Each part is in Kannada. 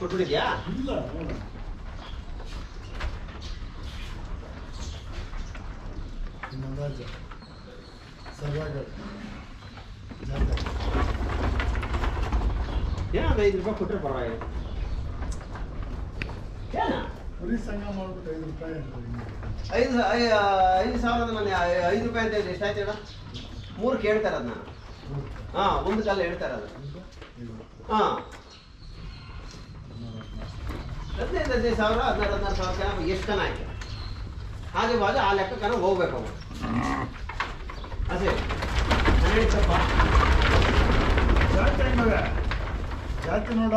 ಕೊಟ್ಬಿಟ್ಟಿದ್ಯಾ? ಇಲ್ಲ ಇನ್ನೊಂದಾಜ ಸರ್ವಾಗ ಏನೋ ಒಂದು 5 ರೂಪಾಯಿ ಕೊಟ್ಟರೆ ಪರವಾಗಿಲ್ಲ. ಏನ ಕುರಿ ಸಂಘ ಮಾಡ್ಬಿಟ್ಟು 5 ರೂಪಾಯಿ 5,000 ನಾನು 5 ರೂಪಾಯಿ ಅಂತ ಹೇಳಿ ಎಷ್ಟಾಯ್ತು ಹೇಳ? 3 ಕೇಳ್ತಾರೆ ಅದನ್ನ. ಹಾಂ, ಒಂದು ಕಾಲ ಹೇಳ್ತಾರೆ ಅದು. ಹಾಂ, 15,000 16,000 ಎಷ್ಟು ಜನ ಆಯ್ತು ಹಾಗೆ ಬಾಜು ಆ ಲೆಕ್ಕಕ್ಕನ ಹೋಗ್ಬೇಕು ಅವು. ಅದೇ ನಾನು ಹೇಳಿದ್ದಪ್ಪ ಜಾತಿ ನೋಡ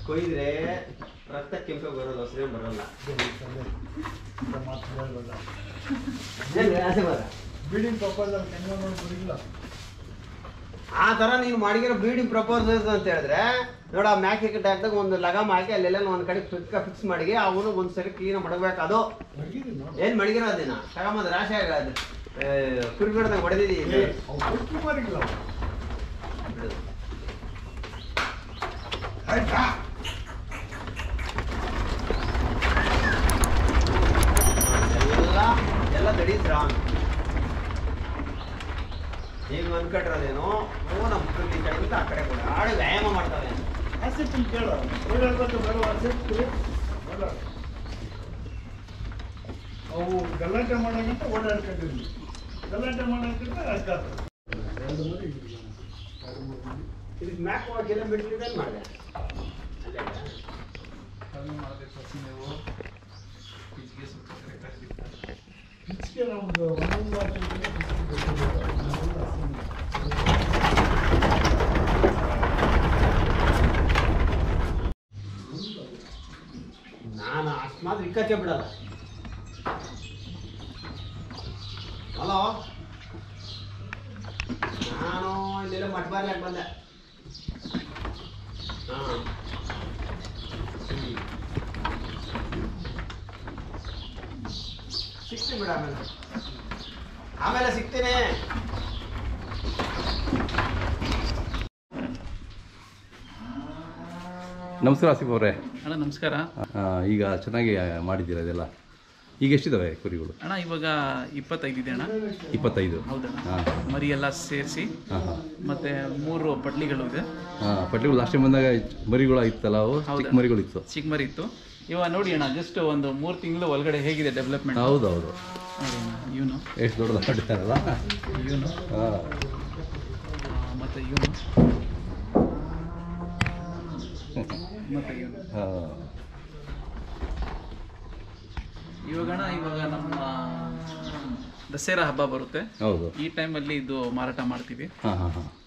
ಕೊಯ್ದ್ರೆ ರಕ್ತ ಕೆಂಪೆ ಬರೋದು, ಹಸಿರೇ ಬರಲ್ಲ. ಬೀಡಿಂಗ್ ಪ್ರಪೋಸಲ್ ಹೆಂಗ ನೋಡ್ಬಿಡಿಲ್ಲ. ಆ ಥರ ನೀನು ಮಾಡಿರೋ ಬೀಡಿಂಗ್ ಪ್ರಪೋಸಲ್ಸ್ ಅಂತ ಹೇಳಿದ್ರೆ ನೋಡ, ಆ ಮ್ಯಾಕೆ ಕಟ್ಟ ಹಾಕಿದಾಗ ಒಂದು ಲಗಾಮ ಹಾಕಿ ಅಲ್ಲೆಲ್ಲ ಒಂದು ಕಡೆ ಫಿಕ್ಸ್ ಮಾಡಿ ಅವನು ಒಂದು ಸರಿ ಕ್ಲೀನ್ ಮಾಡಬೇಕು. ಅದು ಏನು ಮಡಗಿರೋ ಅದೇನ ತಗೊಂಬಂದು ರಾಶಿ ಆಗೋದು ಕುರಿಗಿಡದಾಗ ಹೊಡೆದಿದ್ದೀವಿ. ಎಲ್ಲ ದಡೀತ್ರ ಈಗ ಅನ್ಕಟ್ರದೇನು ನಮ್ಮ ಈ ಕಡೆಗಿಂತ ಆ ಕಡೆ ಕೂಡ ಆಡು ವ್ಯಾಯಾಮ ಮಾಡ್ತಾವೆ. ಆಸಿಫ್ ಕೇಳು, ಓಡಾಡ್ಬೇಕು ಬೇಡ ಆಸಿಫ್ ಬೇಡ. ಅವು ಗಲಾಟೆ ಮಾಡೋಕ್ಕಿಂತ ಓಡಾಡ್ಕೊಂಡಿದ್ವಿ, ಗಲಾಟೆ ಮಾಡೋಕ್ಕಿಂತ ಅಷ್ಟಾದ ಇದಕ್ಕೆ ಮ್ಯಾಕ್ ಹೋಗೋಕ್ಕೆಲ್ಲ ಬಿಟ್ಟಿದ್ದು ಏನು ಮಾಡಿದೆ? ಕಮ್ಮಿ ಮಾಡಬೇಕು ಫಸ್ಟ್ ನೀವು ಪಿಚ್ಗೆ ಸ್ವಲ್ಪ ಕರೆಕ್ಟಾಗಿ ಪಿಚ್ಗೆ ನಮ್ದು ಒಂದೊಂದು ನಾನು ಅಷ್ಟು ಮಾತ್ರ ಇಕ್ಕಕ್ಕೆ ಬಿಡಲ್ಲ. ಹಲೋ, ನಾನು ಇಲ್ಲೆಲ್ಲ ಮಟ್ಟಬಾರ್ಲಾಕ್ ಬಂದೆ. ಹಾಂ, ಸಿಗ್ತೀನಿ ಬಿಡ, ಆಮೇಲೆ ಸಿಗ್ತೀನಿ. ನಮಸ್ಕಾರ ಆಸಿಫ್ ಅವರೇ. ಅಣ್ಣ ನಮಸ್ಕಾರ. ಈಗ ಚೆನ್ನಾಗಿ ಮಾಡಿದ್ದೀರಾ ಇದೆಲ್ಲ. ಈಗ ಎಷ್ಟಿದಾವೆ ಕುರಿಗಳು? ಅಣ್ಣ ಇವಾಗ 25 ಇದೆ ಅಣ್ಣ. 25? ಹೌದಣ್ಣ. ಮರಿ ಎಲ್ಲ ಸೇರಿಸಿ ಮತ್ತೆ 3 ಪಟ್ಲಿಗಳು ಇದೆ. ಪಟ್ಲಿಗಳು ಲಾಸ್ಟ್ ಟೈಮ್ ಬಂದಾಗ ಮರಿಗಳು ಇತ್ತಲ್ಲ, ಅವು ಚಿಕ್ಕ ಮರಿಗಳು ಇತ್ತು. ಚಿಕ್ಕ ಮರಿ ಇತ್ತು. ಇವಾಗ ನೋಡಿ ಅಣ್ಣ, ಜಸ್ಟ್ ಒಂದು 3 ತಿಂಗಳು ಒಳಗಡೆ ಹೇಗಿದೆ ಡೆವಲಪ್ಮೆಂಟ್. ಹೌದೌದು, ಇವನು ಎಷ್ಟು ದೊಡ್ಡದು ಮಾಡಿದ್ದಾರಲ್ಲ ಇವನು. ಮತ್ತೆ ಇವನು ಮತ್ತೆ ಇವನು. ಇವಾಗ ನಮ್ಮ ದಸರಾ ಹಬ್ಬ ಬರುತ್ತೆ. ಹೌದು, ಈ ಟೈಮಲ್ಲಿ ಇದು ಮಾರಾಟ ಮಾಡ್ತೀವಿ.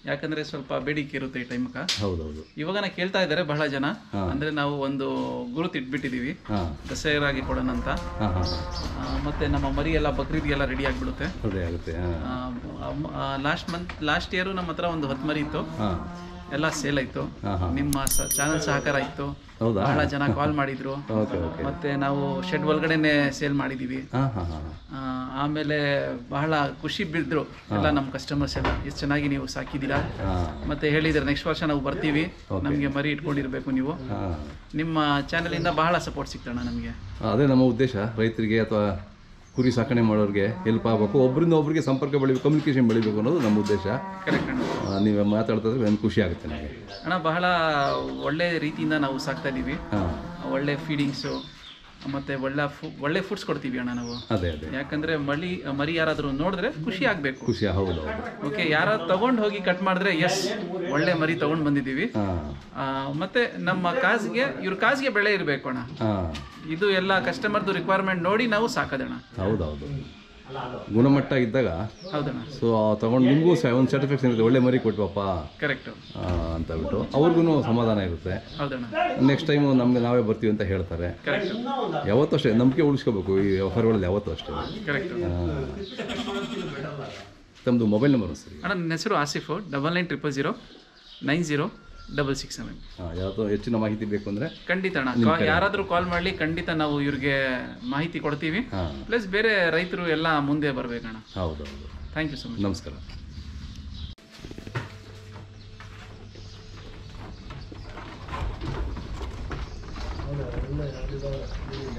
ಯಾಕಂದ್ರೆ ಸ್ವಲ್ಪ ಬೇಡಿಕೆ ಇರುತ್ತೆ ಈ ಟೈಮ್ಗೆ. ಹೌದೌದು. ಇವಾಗ ಕೇಳ್ತಾ ಇದ್ದಾರೆ ಬಹಳ ಜನ. ಅಂದ್ರೆ ನಾವು ಒಂದು ಗುರುತು ಇಟ್ಬಿಟ್ಟಿದೀವಿ, ದಸರಾಗಿ ಕೊಡೋಣ ಅಂತ. ಮತ್ತೆ ನಮ್ಮ ಮರಿ ಎಲ್ಲ ಬಕ್ರೀದ್ಗೆಲ್ಲ ರೆಡಿ ಆಗ್ಬಿಡುತ್ತೆ. ಲಾಸ್ಟ್ ಇಯರ್ ನಮ್ಮ ಹತ್ರ ಒಂದು 10 ಮರಿ ಇತ್ತು, ಎಲ್ಲ ಸೇಲ್ ಆಯ್ತು. ನಿಮ್ಮ ಚಾನಲ್ ಸಹಕಾರ ಇತ್ತು, ಬಹಳ ಜನ ಕಾಲ್ ಮಾಡಿದ್ರು. ಮತ್ತೆ ನಾವು ಶೆಡ್ ಒಳಗಡೆನೆ ಸೇಲ್ ಮಾಡಿದೀವಿ. ಆಮೇಲೆ ಬಹಳ ಖುಷಿ ಬಿದ್ರು ಎಲ್ಲ ನಮ್ಮ ಕಸ್ಟಮರ್ಸ್ ಎಲ್ಲ, ಎಷ್ಟು ಚೆನ್ನಾಗಿ ನೀವು ಸಾಕಿದ್ದೀರಾ. ಮತ್ತೆ ಹೇಳಿದ್ರೆ ನೆಕ್ಸ್ಟ್ ವರ್ಷ ನಾವು ಬರ್ತೀವಿ, ನಮಗೆ ಮರಿ ಇಟ್ಕೊಂಡಿರ್ಬೇಕು ನೀವು. ನಿಮ್ಮ ಚಾನಲ್ ಇಂದ ಬಹಳ ಸಪೋರ್ಟ್ ಸಿಗ್ತಣ್ಣ ನಮಗೆ. ಅದೇ ನಮ್ಮ ಉದ್ದೇಶ, ರೈತರಿಗೆ ಅಥವಾ ಕುರಿ ಸಾಕಣೆ ಮಾಡೋರಿಗೆ ಹೆಲ್ಪ್ ಆಗಬೇಕು, ಒಬ್ಬರಿಂದ ಒಬ್ಬರಿಗೆ ಸಂಪರ್ಕ ಬೆಳಿಬೇಕು, ಕಮ್ಯುನಿಕೇಶನ್ ಬೆಳಿಬೇಕು ಅನ್ನೋದು ನಮ್ಮ ಉದ್ದೇಶ. ಕರೆಕ್ಟ್ ಅಣ್ಣ. ನೀವು ಮಾತಾಡ್ತಿದ್ರೆ ನನಗೆ ಖುಷಿ ಆಗುತ್ತೆ ನನಗೆ. ಅಣ್ಣ ಬಹಳ ಒಳ್ಳೆ ರೀತಿಯಿಂದ ನಾವು ಸಾಕ್ತಾ ಇದ್ದೀವಿ. ಒಳ್ಳೆ ಫೀಡಿಂಗ್ಸು ಮತ್ತೆ ಒಳ್ಳೆ ಫುಡ್ಸ್ ಕೊಡ್ತೀವಿ ಅಣ್ಣ ನಾವು. ಅದೇ ಯಾಕಂದ್ರೆ ಮರಿ ಯಾರಾದರೂ ನೋಡಿದ್ರೆ ಖುಷಿ ಆಗಬೇಕು. ಖುಷಿ, ಹೌದು. ಓಕೆ, ಯಾರಾದ್ರು ತಗೊಂಡು ಹೋಗಿ ಕಟ್ ಮಾಡಿದ್ರೆ ಎಸ್ ಒಳ್ಳೆ ಮರಿ ತಗೊಂಡು ಬಂದಿದ್ದೀವಿ. ಮತ್ತೆ ನಮ್ಮ ಇವ್ರ ಕಾಸಿಗೆ ಬೆಳೆ ಇರಬೇಕು ಅಣ್ಣ. ಇದು ಎಲ್ಲ ಕಸ್ಟಮರ್ದು ರಿಕ್ವೈರ್ಮೆಂಟ್ ನೋಡಿ ನಾವು ಸಾಕೋದಣ್ಣ. ಹೌದೌದು, ಗುಣಮಟ್ಟ ಇದ್ದಾಗ. ಹೌದಣ್ಣ. ಸೊ ತಗೊಂಡು ನಿಮಗೂ ಒಂದು ಸ್ಯಾಟಿಸ್ಫ್ಯಾಕ್ಷನ್ ಇರುತ್ತೆ, ಒಳ್ಳೆ ಮರಿ ಕೊಟ್ವಪ್ಪ ಕರೆಕ್ಟ್ ಅಂತ ಬಿಟ್ಟು ಅವ್ರಿಗೂ ಸಮಾಧಾನ ಇರುತ್ತೆ. ಹೌದಣ್ಣ. ನೆಕ್ಸ್ಟ್ ಟೈಮು ನಮ್ಗೆ ನಾವೇ ಬರ್ತೀವಿ ಅಂತ ಹೇಳ್ತಾರೆ. ಯಾವತ್ತೂ ಅಷ್ಟೇ ನಂಬಿಕೆ ಉಳಿಸ್ಕೋಬೇಕು ಈ ವ್ಯವಹಾರಗಳಲ್ಲಿ, ಯಾವತ್ತೂ ಅಷ್ಟೇ. ಕರೆಕ್ಟ್. ತಮ್ಮದು ಮೊಬೈಲ್ ನಂಬರ್ ಸರಿ ಅಣ್ಣ? ನನ್ನ ಹೆಸರು ಆಸಿಫ್, 9900 9067. ಯಾವುದು ಹೆಚ್ಚಿನ ಮಾಹಿತಿ ಬೇಕು ಅಂದರೆ ಖಂಡಿತ ಅಣ್ಣ, ಯಾರಾದರೂ ಕಾಲ್ ಮಾಡಲಿ, ಖಂಡಿತ ನಾವು ಇವ್ರಿಗೆ ಮಾಹಿತಿ ಕೊಡ್ತೀವಿ. ಪ್ಲಸ್ ಬೇರೆ ರೈತರು ಎಲ್ಲ ಮುಂದೆ ಬರಬೇಕಣ್ಣ. ಹೌದೌದು. Thank you so much. ನಮಸ್ಕಾರ. ಎಲ್ಲ